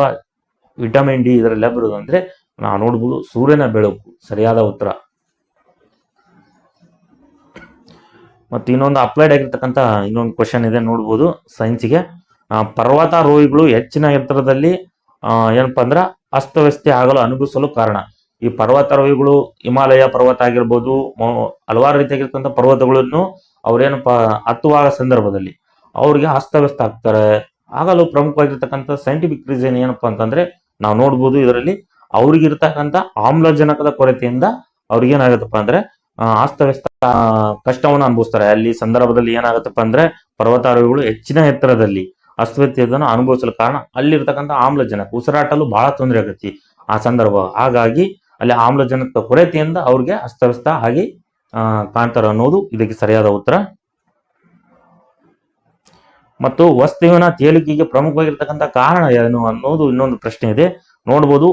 ವಿಟಮಿನ್ ಡಿ ಇದರಲ್ಲಿ ಲಭ್ಯವಿರೋದು ಅಂದ್ರೆ ನಾವು ನೋಡ್ಬೋದು ಸೂರ್ಯನ ಬೆಳಕು ಸರಿಯಾದ ಉತ್ತರ. ಮತ್ತು ಇನ್ನೊಂದು ಅಪ್ಲೈಡ್ ಆಗಿರ್ತಕ್ಕಂಥ ಇನ್ನೊಂದು ಕ್ವಶನ್ ಇದೆ ನೋಡ್ಬೋದು ಸೈನ್ಸ್ಗೆ. ಪರ್ವತಾರೋಹಿಗಳು ಹೆಚ್ಚಿನ ಎತ್ತರದಲ್ಲಿ ಏನಪ್ಪಾ ಅಂದ್ರ ಅಸ್ತವ್ಯಸ್ತ ಆಗಲು ಅನುಭವಿಸಲು ಕಾರಣ. ಈ ಪರ್ವತಾರೋಹಿಗಳು ಹಿಮಾಲಯ ಪರ್ವತ ಆಗಿರ್ಬೋದು, ಹಲವಾರು ರೀತಿಯಾಗಿರ್ತಕ್ಕಂಥ ಪರ್ವತಗಳನ್ನು ಅವ್ರೇನಪ್ಪ ಹತ್ತುವ ಸಂದರ್ಭದಲ್ಲಿ ಅವ್ರಿಗೆ ಅಸ್ತವ್ಯಸ್ತ ಆಗ್ತಾರೆ. ಆಗಲು ಪ್ರಮುಖವಾಗಿರ್ತಕ್ಕಂಥ ಸೈಂಟಿಫಿಕ್ ರೀಸನ್ ಏನಪ್ಪಾ ಅಂತಂದ್ರೆ ನಾವು ನೋಡ್ಬೋದು, ಇದರಲ್ಲಿ ಅವ್ರಿಗಿರ್ತಕ್ಕಂಥ ಆಮ್ಲಜನಕದ ಕೊರತೆಯಿಂದ ಅವ್ರಿಗೆ ಏನಾಗತ್ತಪ್ಪ ಅಂದ್ರೆ ಅಸ್ತವ್ಯಸ್ತ ಕಷ್ಟವನ್ನು ಅನುಭವಿಸ್ತಾರೆ. ಅಲ್ಲಿ ಸಂದರ್ಭದಲ್ಲಿ ಏನಾಗತ್ತಪ್ಪ ಅಂದ್ರೆ ಪರ್ವತಾರೋಹಿಗಳು ಹೆಚ್ಚಿನ ಎತ್ತರದಲ್ಲಿ ಅಸ್ತವ್ಯಸ್ತವನ್ನು ಅನುಭವಿಸಲು ಕಾರಣ ಅಲ್ಲಿರ್ತಕ್ಕಂಥ ಆಮ್ಲಜನಕ, ಉಸಿರಾಟಲು ಬಹಳ ತೊಂದರೆ ಆಗತ್ತೆ ಆ ಸಂದರ್ಭ. ಹಾಗಾಗಿ ಅಲ್ಲಿ ಆಮ್ಲಜನಕದ ಕೊರತೆಯಿಂದ ಅವ್ರಿಗೆ ಅಸ್ತವ್ಯಸ್ತ ಆಗಿ ಕಾಣ್ತಾರೆ ಅನ್ನೋದು ಇದಕ್ಕೆ ಸರಿಯಾದ ಉತ್ತರ. ಮತ್ತು ವಸ್ತುವಿನ ತೇಲಿಕೆಗೆ ಪ್ರಮುಖವಾಗಿರ್ತಕ್ಕಂಥ ಕಾರಣ ಏನು ಅನ್ನೋದು ಇನ್ನೊಂದು ಪ್ರಶ್ನೆ ಇದೆ. ನೋಡ್ಬೋದು,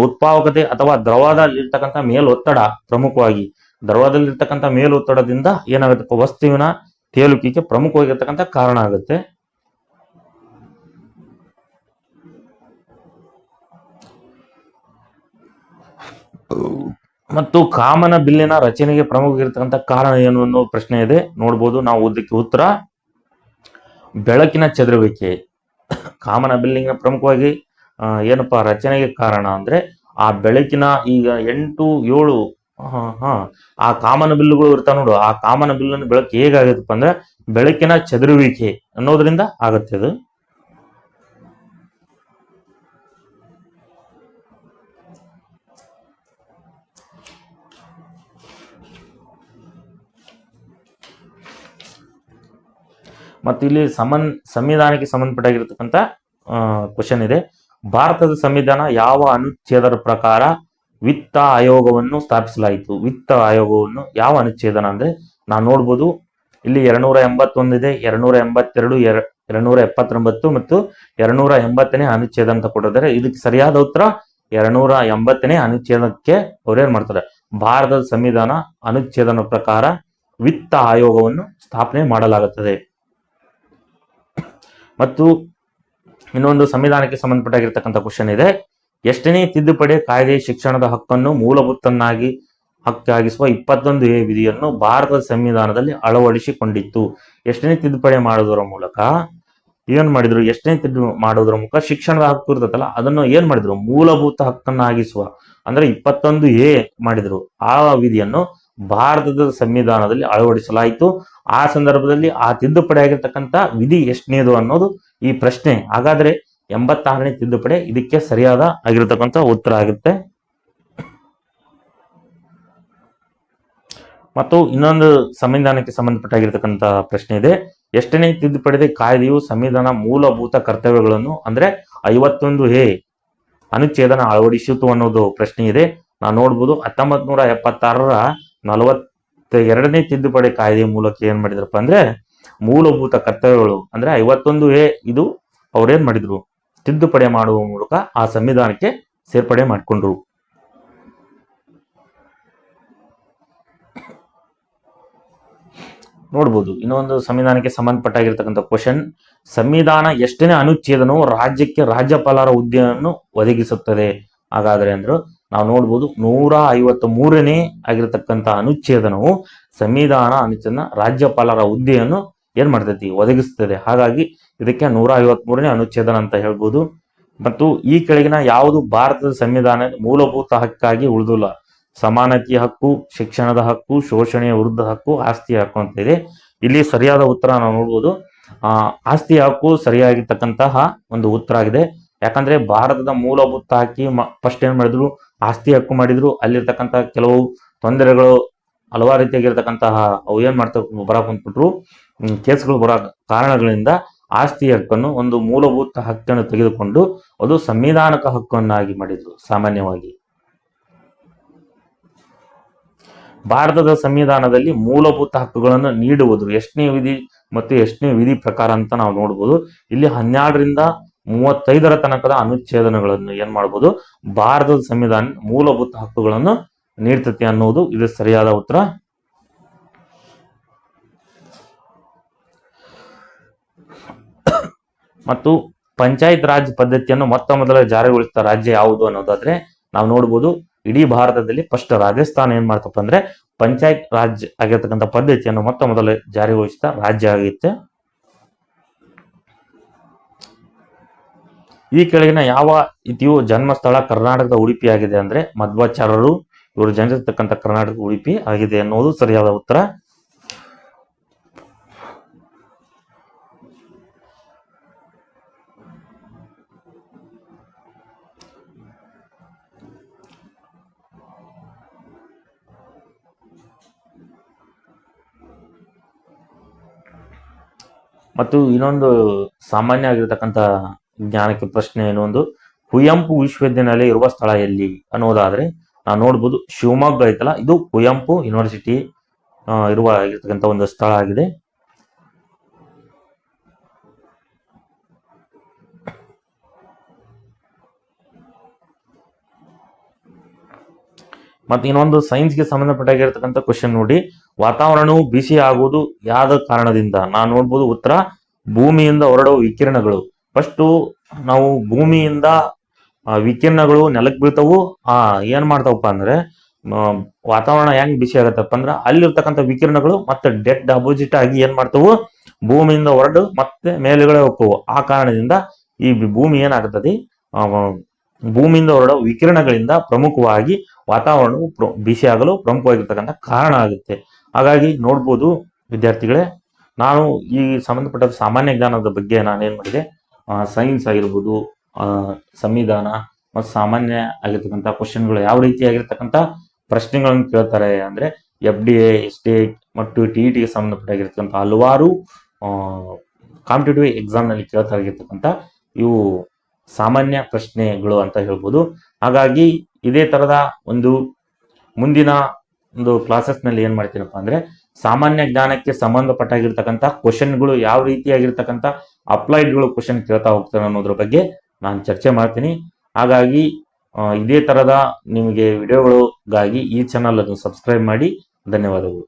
ಉತ್ಪಾದಕತೆ ಅಥವಾ ದ್ರವದಲ್ಲಿರ್ತಕ್ಕಂಥ ಮೇಲೊತ್ತಡ, ಪ್ರಮುಖವಾಗಿ ದ್ರವದಲ್ಲಿರ್ತಕ್ಕಂಥ ಮೇಲೊತ್ತಡದಿಂದ ಏನಾಗುತ್ತೆ ವಸ್ತುವಿನ ತೇಲುವಿಕೆಗೆ ಪ್ರಮುಖವಾಗಿರ್ತಕ್ಕಂಥ ಕಾರಣ ಆಗುತ್ತೆ. ಮತ್ತು ಕಾಮನ ಬಿಲ್ಲಿನ ರಚನೆಗೆ ಪ್ರಮುಖ ಇರತಕ್ಕಂಥ ಕಾರಣ ಏನು ಅನ್ನೋ ಪ್ರಶ್ನೆ ಇದೆ. ನೋಡ್ಬೋದು ನಾವು ಇದಕ್ಕೆ ಉತ್ತರ ಬೆಳಕಿನ ಚದುರುವಿಕೆ. ಕಾಮನ ಬಿಲ್ಲಿನ ಪ್ರಮುಖವಾಗಿ ಏನಪ್ಪಾ ರಚನೆಗೆ ಕಾರಣ ಅಂದ್ರೆ ಆ ಬೆಳಕಿನ ಈಗ 8, 7 ಆ ಕಾಮನ ಬಿಲ್ಲುಗಳು ಇರ್ತಾವ ನೋಡು, ಆ ಕಾಮನ ಬಿಲ್ಲಿನ ಬೆಳಕು ಹೇಗಾಗತ್ತಪ್ಪ ಅಂದ್ರೆ ಬೆಳಕಿನ ಚದುರುವಿಕೆ ಅನ್ನೋದ್ರಿಂದ ಆಗತ್ತೆ ಅದು. ಮತ್ತು ಇಲ್ಲಿ ಸಂವಿಧಾನಕ್ಕೆ ಸಂಬಂಧಪಟ್ಟಾಗಿರ್ತಕ್ಕಂಥ ಕ್ವಶನ್ ಇದೆ. ಭಾರತದ ಸಂವಿಧಾನ ಯಾವ ಅನುಚ್ಛೇದದ ಪ್ರಕಾರ ವಿತ್ತ ಆಯೋಗವನ್ನು ಸ್ಥಾಪಿಸಲಾಯಿತು? ವಿತ್ತ ಆಯೋಗವನ್ನು ಯಾವ ಅನುಚ್ಛೇದನ ಅಂದ್ರೆ ನಾವು ನೋಡ್ಬೋದು ಇಲ್ಲಿ 281 ಇದೆ, 282, 279 ಮತ್ತು 280ನೇ ಅನುಚ್ಛೇದ ಅಂತ ಕೊಟ್ಟಿದ್ದಾರೆ. ಇದಕ್ಕೆ ಸರಿಯಾದ ಉತ್ತರ 280ನೇ ಅನುಚ್ಛೇದಕ್ಕೆ ಅವ್ರೇನ್ ಮಾಡ್ತಾರೆ, ಭಾರತದ ಸಂವಿಧಾನ ಅನುಚ್ಛೇದನ ಪ್ರಕಾರ ವಿತ್ತ ಆಯೋಗವನ್ನು ಸ್ಥಾಪನೆ ಮಾಡಲಾಗುತ್ತದೆ. ಮತ್ತು ಇನ್ನೊಂದು ಸಂವಿಧಾನಕ್ಕೆ ಸಂಬಂಧಪಟ್ಟಾಗಿರ್ತಕ್ಕಂಥ ಕ್ವಶನ್ ಇದೆ. ಎಷ್ಟನೇ ತಿದ್ದುಪಡಿ ಕಾಯ್ದೆ ಶಿಕ್ಷಣದ ಹಕ್ಕನ್ನು ಮೂಲಭೂತನ್ನಾಗಿ ಹಕ್ಕಾಗಿಸುವ 21A ವಿಧಿಯನ್ನು ಭಾರತದ ಸಂವಿಧಾನದಲ್ಲಿ ಅಳವಡಿಸಿಕೊಂಡಿತ್ತು? ಎಷ್ಟನೇ ತಿದ್ದುಪಡಿ ಮಾಡೋದರ ಮೂಲಕ ಏನ್ ಮಾಡಿದ್ರು, ಎಷ್ಟನೇ ಮಾಡೋದ್ರ ಮೂಲಕ ಶಿಕ್ಷಣದ ಹಕ್ಕು ಇರ್ತದಲ್ಲ ಅದನ್ನು ಏನ್ ಮಾಡಿದ್ರು, ಮೂಲಭೂತ ಹಕ್ಕನ್ನಾಗಿಸುವ ಅಂದ್ರೆ 21A ಮಾಡಿದ್ರು. ಆ ವಿಧಿಯನ್ನು ಭಾರತದ ಸಂವಿಧಾನದಲ್ಲಿ ಅಳವಡಿಸಲಾಯಿತು. ಆ ಸಂದರ್ಭದಲ್ಲಿ ಆ ತಿದ್ದುಪಡಿ ಆಗಿರ್ತಕ್ಕಂಥ ವಿಧಿ ಎಷ್ಟನೇದು ಅನ್ನೋದು ಈ ಪ್ರಶ್ನೆ. ಹಾಗಾದ್ರೆ 86ನೇ ತಿದ್ದುಪಡಿ ಇದಕ್ಕೆ ಸರಿಯಾದ ಆಗಿರತಕ್ಕಂಥ ಉತ್ತರ ಆಗುತ್ತೆ. ಮತ್ತು ಇನ್ನೊಂದು ಸಂವಿಧಾನಕ್ಕೆ ಸಂಬಂಧಪಟ್ಟಾಗಿರ್ತಕ್ಕಂಥ ಪ್ರಶ್ನೆ ಇದೆ. ಎಷ್ಟನೇ ತಿದ್ದುಪಡಿ ಕಾಯ್ದೆಯು ಸಂವಿಧಾನ ಮೂಲಭೂತ ಕರ್ತವ್ಯಗಳನ್ನು ಅಂದ್ರೆ 51A ಅನುಚ್ಛೇದನ ಅಳವಡಿಸಿತು ಅನ್ನೋದು ಪ್ರಶ್ನೆ ಇದೆ. ನಾವು ನೋಡ್ಬೋದು 1976ರ 42ನೇ ತಿದ್ದುಪಡಿ ಕಾಯ್ದೆ ಮೂಲಕ ಏನ್ ಮಾಡಿದ್ರಪ್ಪ ಅಂದ್ರೆ ಮೂಲಭೂತ ಕರ್ತವ್ಯಗಳು ಅಂದ್ರೆ 51A ಇದು ಅವ್ರೇನ್ ಮಾಡಿದ್ರು, ತಿದ್ದುಪಡಿ ಮಾಡುವ ಮೂಲಕ ಆ ಸಂವಿಧಾನಕ್ಕೆ ಸೇರ್ಪಡೆ ಮಾಡಿಕೊಂಡ್ರು. ನೋಡ್ಬೋದು ಇನ್ನೊಂದು ಸಂವಿಧಾನಕ್ಕೆ ಸಂಬಂಧಪಟ್ಟಾಗಿರ್ತಕ್ಕಂಥ ಕ್ವಶನ್. ಸಂವಿಧಾನ ಎಷ್ಟನೇ ಅನುಚ್ಛೇದನವು ರಾಜ್ಯಕ್ಕೆ ರಾಜ್ಯಪಾಲರ ಹುದ್ದೆಯನ್ನು ಒದಗಿಸುತ್ತದೆ? ಹಾಗಾದ್ರೆ ಅಂದ್ರು ನಾವು ನೋಡ್ಬೋದು 153ನೇ ಆಗಿರತಕ್ಕಂಥ ಅನುಚ್ಛೇದನವು ಸಂವಿಧಾನ ಅನುಚ್ಛೇದನ ರಾಜ್ಯಪಾಲರ ಹುದ್ದೆಯನ್ನು ಏನ್ ಮಾಡ್ತೈತಿ, ಒದಗಿಸ್ತದೆ. ಹಾಗಾಗಿ ಇದಕ್ಕೆ 153ನೇ ಅನುಚ್ಛೇದನ ಅಂತ ಹೇಳ್ಬೋದು. ಮತ್ತು ಈ ಕೆಳಗಿನ ಯಾವುದು ಭಾರತದ ಸಂವಿಧಾನ ಮೂಲಭೂತ ಹಕ್ಕಾಗಿ ಉಳಿದಿಲ್ಲ? ಸಮಾನತೆಯ ಹಕ್ಕು, ಶಿಕ್ಷಣದ ಹಕ್ಕು, ಶೋಷಣೆಯ ವಿರುದ್ಧ ಹಕ್ಕು, ಆಸ್ತಿಯ ಹಕ್ಕು ಅಂತ ಇದೆ. ಇಲ್ಲಿ ಸರಿಯಾದ ಉತ್ತರ ನಾವು ನೋಡ್ಬೋದು ಆಸ್ತಿಯ ಹಕ್ಕು ಸರಿಯಾಗಿರ್ತಕ್ಕಂತಹ ಒಂದು ಉತ್ತರ ಆಗಿದೆ. ಯಾಕಂದ್ರೆ ಭಾರತದ ಮೂಲಭೂತ ಹಕ್ಕಿ ಫಸ್ಟ್ ಏನ್ ಮಾಡಿದ್ರು, ಆಸ್ತಿ ಹಕ್ಕು ಮಾಡಿದ್ರು. ಅಲ್ಲಿರ್ತಕ್ಕಂಥ ಕೆಲವು ತೊಂದರೆಗಳು ಹಲವಾರು ರೀತಿಯಾಗಿರ್ತಕ್ಕಂತಹ ಅವು ಏನ್ ಮಾಡ್ತಾ ಬರಕ್ ಕುಂತ್ಬಿಟ್ರು, ಕೇಸ್ಗಳು ಬರೋ ಕಾರಣಗಳಿಂದ ಆಸ್ತಿ ಹಕ್ಕನ್ನು ಒಂದು ಮೂಲಭೂತ ಹಕ್ಕನ್ನು ತೆಗೆದುಕೊಂಡು ಅದು ಸಂವಿಧಾನಕ ಹಕ್ಕನ್ನಾಗಿ ಮಾಡಿದ್ರು. ಸಾಮಾನ್ಯವಾಗಿ ಭಾರತದ ಸಂವಿಧಾನದಲ್ಲಿ ಮೂಲಭೂತ ಹಕ್ಕುಗಳನ್ನು ನೀಡುವುದು ಎಷ್ಟನೇ ವಿಧಿ ಮತ್ತು ಎಷ್ಟನೇ ವಿಧಿ ಪ್ರಕಾರ ಅಂತ ನಾವು ನೋಡ್ಬೋದು. ಇಲ್ಲಿ 12ರಿಂದ 35ರ ತನಕದ ಅನುಚ್ಛೇದನಗಳನ್ನು ಏನ್ ಮಾಡ್ಬೋದು, ಭಾರತದ ಸಂವಿಧಾನ ಮೂಲಭೂತ ಹಕ್ಕುಗಳನ್ನು ನೀಡ್ತತಿ ಅನ್ನೋದು ಇದು ಸರಿಯಾದ ಉತ್ತರ. ಮತ್ತು ಪಂಚಾಯತ್ ರಾಜ್ ಪದ್ಧತಿಯನ್ನು ಮೊತ್ತ ಮೊದಲ ಜಾರಿಗೊಳಿಸಿದ ರಾಜ್ಯ ಯಾವುದು ಅನ್ನೋದಾದ್ರೆ ನಾವು ನೋಡ್ಬೋದು ಇಡೀ ಭಾರತದಲ್ಲಿ ಫಸ್ಟ್ ರಾಜಸ್ಥಾನ ಏನ್ ಮಾಡ್ತಪ್ಪ ಅಂದ್ರೆ ಪಂಚಾಯತ್ ರಾಜ್ ಆಗಿರ್ತಕ್ಕಂಥ ಪದ್ಧತಿಯನ್ನು ಮೊತ್ತ ಮೊದಲ ಜಾರಿಗೊಳಿಸಿದ ರಾಜ್ಯ ಆಗಿತ್ತೆ. ಈ ಕೆಳಗಿನ ಯಾವ ಇತಿಯು ಜನ್ಮಸ್ಥಳ ಕರ್ನಾಟಕದ ಉಡುಪಿ ಆಗಿದೆ ಅಂದ್ರೆ ಮಧ್ವಾಚಾರ್ಯರು ಇವರು ಜನಿಸಿರ್ತಕ್ಕಂಥ ಕರ್ನಾಟಕ ಉಡುಪಿ ಆಗಿದೆ ಅನ್ನೋದು ಸರಿಯಾದ ಉತ್ತರ. ಮತ್ತು ಇನ್ನೊಂದು ಸಾಮಾನ್ಯ ಆಗಿರ್ತಕ್ಕಂಥ ಜ್ಞಾನಕ್ಕೆ ಪ್ರಶ್ನೆ ಏನು ಒಂದು, ಕುವೆಂಪು ವಿಶ್ವವಿದ್ಯಾನಿಲಯ ಇರುವ ಸ್ಥಳ ಎಲ್ಲಿ ಅನ್ನೋದಾದ್ರೆ ನಾವು ನೋಡ್ಬೋದು ಶಿವಮೊಗ್ಗ ಐತಲ್ಲ, ಇದು ಕುವೆಂಪು ಯೂನಿವರ್ಸಿಟಿ ಇರ್ತಕ್ಕಂಥ ಒಂದು ಸ್ಥಳ ಆಗಿದೆ. ಮತ್ತೆ ಇನ್ನೊಂದು ಸೈನ್ಸ್ಗೆ ಸಂಬಂಧಪಟ್ಟಾಗಿರ್ತಕ್ಕಂಥ ಕ್ವಶನ್ ನೋಡಿ, ವಾತಾವರಣವು ಬಿಸಿ ಆಗುವುದು ಯಾವ ಕಾರಣದಿಂದ? ನಾವು ನೋಡ್ಬೋದು ಉತ್ತರ ಭೂಮಿಯಿಂದ ಹೊರಡುವ ವಿಕಿರಣಗಳು. ಫಸ್ಟ್ ನಾವು ಭೂಮಿಯಿಂದ ವಿಕಿರಣಗಳು ನೆಲಕ್ಕೆ ಬೀಳ್ತಾವು. ಏನ್ ಮಾಡ್ತಾವಪ್ಪ ಅಂದ್ರೆ ವಾತಾವರಣ ಹೆಂಗ್ ಬಿಸಿ ಆಗತ್ತಪ್ಪ ಅಂದ್ರೆ ಅಲ್ಲಿರ್ತಕ್ಕಂಥ ವಿಕಿರಣಗಳು ಮತ್ತೆ ಡೆಡ್ ಅಪೋಸಿಟ್ ಆಗಿ ಏನ್ ಮಾಡ್ತಾವು, ಭೂಮಿಯಿಂದ ಹೊರಡು ಮತ್ತೆ ಮೇಲುಗಡೆ ಹೋಗ್ತವು. ಆ ಕಾರಣದಿಂದ ಈ ಭೂಮಿ ಏನಾಗುತ್ತದೆ, ಭೂಮಿಯಿಂದ ಹೊರಡೋ ವಿಕಿರಣಗಳಿಂದ ಪ್ರಮುಖವಾಗಿ ವಾತಾವರಣವು ಬಿಸಿ ಆಗಲು ಪ್ರಮುಖವಾಗಿರ್ತಕ್ಕಂಥ ಕಾರಣ ಆಗುತ್ತೆ. ಹಾಗಾಗಿ ನೋಡ್ಬೋದು ವಿದ್ಯಾರ್ಥಿಗಳೇ, ನಾನು ಈ ಸಂಬಂಧಪಟ್ಟ ಸಾಮಾನ್ಯ ಜ್ಞಾನದ ಬಗ್ಗೆ ನಾನೇನ್ ಮಾಡಿದೆ, ಸೈನ್ಸ್ ಆಗಿರ್ಬೋದು, ಸಂವಿಧಾನ ಮತ್ತು ಸಾಮಾನ್ಯ ಆಗಿರ್ತಕ್ಕಂಥ ಕ್ವಶನ್ಗಳು ಯಾವ ರೀತಿ ಆಗಿರ್ತಕ್ಕಂಥ ಪ್ರಶ್ನೆಗಳನ್ನು ಕೇಳ್ತಾರೆ ಅಂದ್ರೆ FDA, SDA ಮತ್ತು TETಗೆ ಸಂಬಂಧಪಟ್ಟಾಗಿರ್ತಕ್ಕಂಥ ಹಲವಾರು ಕಾಂಪಿಟೇಟಿವ್ ಎಕ್ಸಾಮ್ ನಲ್ಲಿ ಕೇಳ್ತಾ ಆಗಿರ್ತಕ್ಕಂಥ ಇವು ಸಾಮಾನ್ಯ ಪ್ರಶ್ನೆಗಳು ಅಂತ ಹೇಳ್ಬೋದು. ಹಾಗಾಗಿ ಇದೇ ತರದ ಒಂದು ಮುಂದಿನ ಒಂದು ಕ್ಲಾಸಸ್ ನಲ್ಲಿ ಏನ್ ಮಾಡ್ತೀನಪ್ಪ ಅಂದ್ರೆ ಸಾಮಾನ್ಯ ಜ್ಞಾನಕ್ಕೆ ಸಂಬಂಧಪಟ್ಟಾಗಿರ್ತಕ್ಕಂಥ ಕ್ವಶನ್ಗಳು ಯಾವ ರೀತಿಯಾಗಿರ್ತಕ್ಕಂಥ ಅಪ್ಲೈಡ್ಗಳು ಕ್ವಶನ್ ಕೇಳ್ತಾ ಹೋಗ್ತಾರೆ ಅನ್ನೋದ್ರ ಬಗ್ಗೆ ನಾನು ಚರ್ಚೆ ಮಾಡ್ತೀನಿ. ಹಾಗಾಗಿ ಇದೇ ತರದ ನಿಮಗೆ ವಿಡಿಯೋಗಳಿಗಾಗಿ ಈ ಚಾನಲ್ ಅನ್ನು ಸಬ್ಸ್ಕ್ರೈಬ್ ಮಾಡಿ. ಧನ್ಯವಾದಗಳು.